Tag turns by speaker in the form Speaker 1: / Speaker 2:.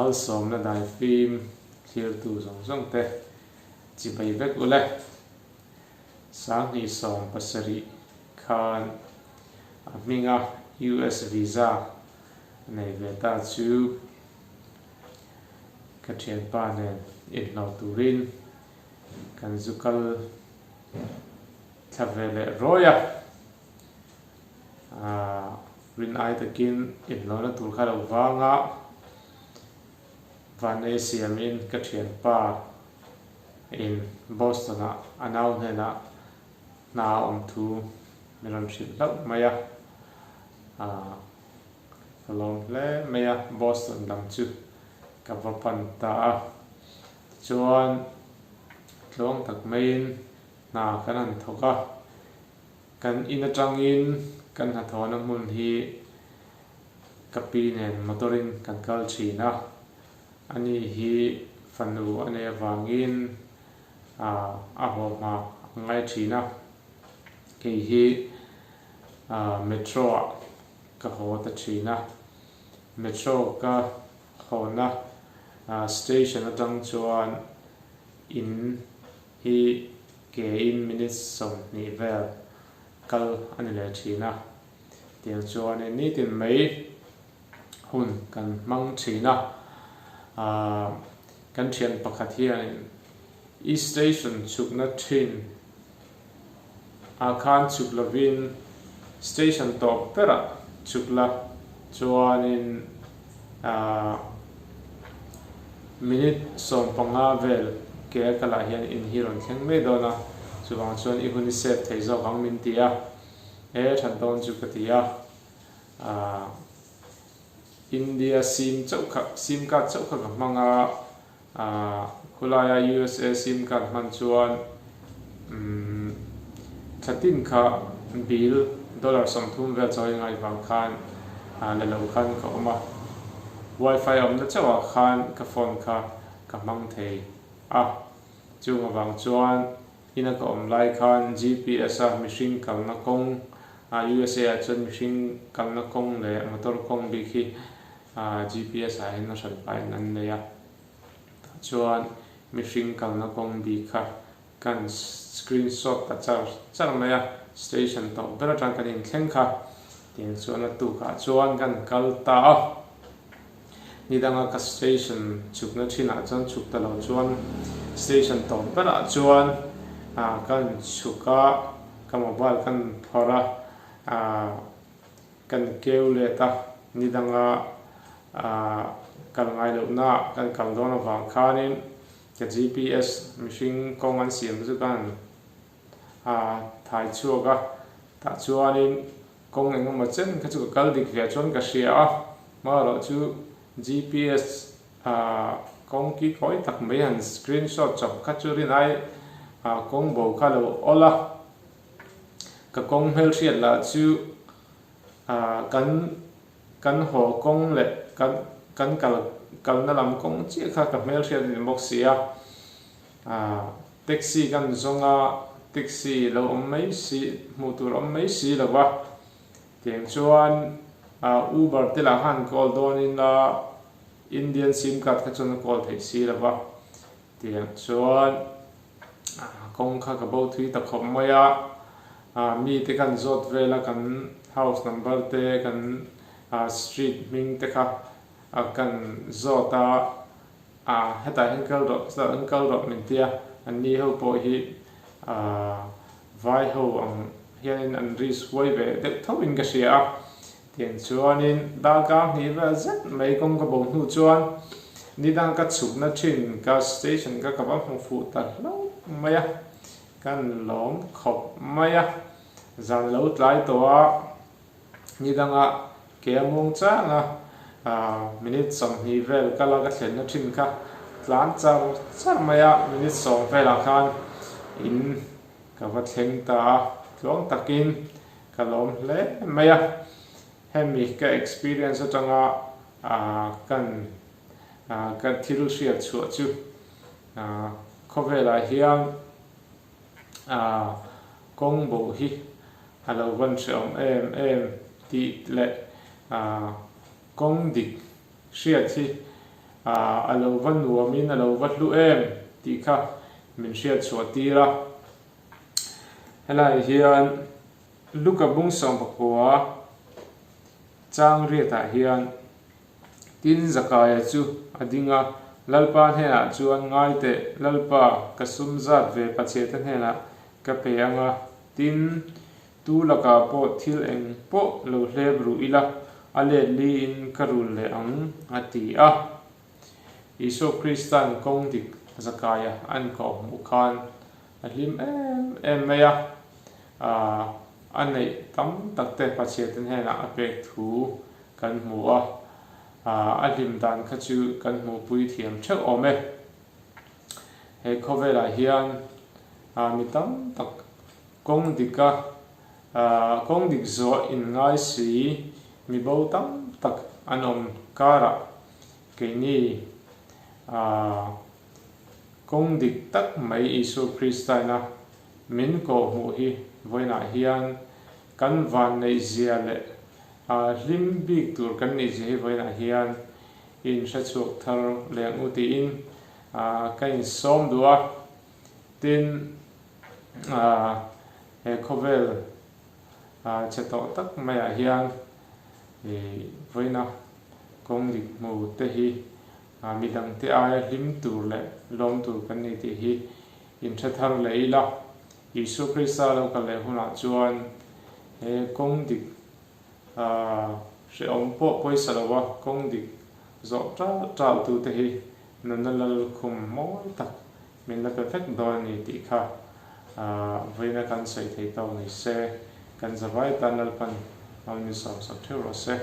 Speaker 1: mal som na dai phim thir tu zong te chi bai vek ule sang ni som pasari khan minga US visa nei ve ta chu ka thian pa ne in lo turin kan zukal thavele roya rin ai takin in lo na tur kha lo wanga Vanessa min ka thian pa in Boston anau hena na thu milam shil lau maya long le maya Boston dam chu ka vapan ta chuan tlong tak main na kanan thoka kan in atangin kan hathona mun hi kapi nen motorin kan kal china ani hi fanu ane wangin a ho ma ngai china ke hi metro ka ho ta china metro ka hona station atang chuan in hi ke in minutes som ni vel kal ani le china tiang chuan ni tin mai hun kan mang china kan thian pakhat hian e station chukna thin khan chuklavin station top pera chukla chuanin minute som panga vel ke kala hian in hiron thleng me dona chuwang chuan I huni set thei zo kang min tia than don chu ka tia India sim card chokha ka manga khulaya USA sim card man chuan thatin kha bill dollar som thum vel choi ngai wang khan le lo khan ka oma wifi om na chawa khan ka phone kha ka mang thei chung awang chuan ina ka om lai khan GPS machine kal na kong USA chuan machine kal na kong le motor kong bi khi GPS in na san pai nan le ya chuan machine kal na kong bi kha kan screenshot ta char maya station to bera tang kan in thleng kha tin chuan tu kha chuan kan kal ta nidanga ka station chukna thina chuan chukta lo chuan station to bera chuan kan chuka ka mobile kan phora kan keule ta nidanga kal ngai lo na kan kal dona wang khanin ka GPS machine kong an siam chu kan thai chuaka ta chuanin kong engemaw chen kha chu kal dik ve chuan ka hria ma lo chu GPS kong ki khoi tak mai han screenshot chop kha chu rin ai kong bo kha lo ola ka kong hel hriat la chu kan ho kong le kan kal na lam kong chi kha ka mel hriat in box sia taxi kan zonga taxi lo mai si motor mai si lawa tiang chuan Uber te la han call don in la Indian sim card ka chon call thei si lawa tiang chuan kong kha ka bo thui ta khom maya mi te kan zot vela kan house number te kan street ming te kha kan zota heta uncle ro min tia an ni ho po hi vai ho ang hian an ris wai ve de thawin ka sia tiang chuanin da ka ni va zat mai kong ka bo hnu chuan ni dang ka chukna thin ka station ka ka ba fu ta lo maya kan long khop maya zan lo tlai to ni danga ke mong cha nga minute som hi vel kala ka thlen na thin kha tlan char maya minute som vela khan in ka va thleng ta tlong takin kalom le maya hemi ka experience atanga kan thil hriat chu chu khovela hian kong bo hi alo van shom ti le kong dik hriat hi alo van nuamin alo vatlu em ti kha min hriat chuatira helai hian luka bung som pakua chang riata hian tin zakaya chu adinga lalpa hena chuan ngai te lalpa kasum zat ve pacheta hena ka pe anga tin tu laka po thil eng po lo hleb ru ila ale li in karul le ang ati a Isu Kristan kong dik zakaya an ko mukhan alim em meya anei tam takte pachetin hena apek thu kan mua alim dan khachu kan mu pui thiam thek ome he khovela hian mitam tak kong dika kong dik zo in ngai si mi bo tam tak anom kara keini kong dik tak mai Isu Kristana min ko mu hi voina hian kan van nei zia le hlim bik tur kan ni ji voina hian in sha chuk thar leng uti in kain som dua tin he khovel chato tak mai hian voina kong dik mu te hi midang te ai hlim tur le lom tur kan ni ti hi in tha thar leila Isu Krista lo ka le huna chuan he kong dik se om po poisa lawa kong dik zo tra tu te hi nanalal khum moi tak min la perfect don ni ti kha voina kan sai thei tau ni se kan zawai tanal pan al mi sam sa thero se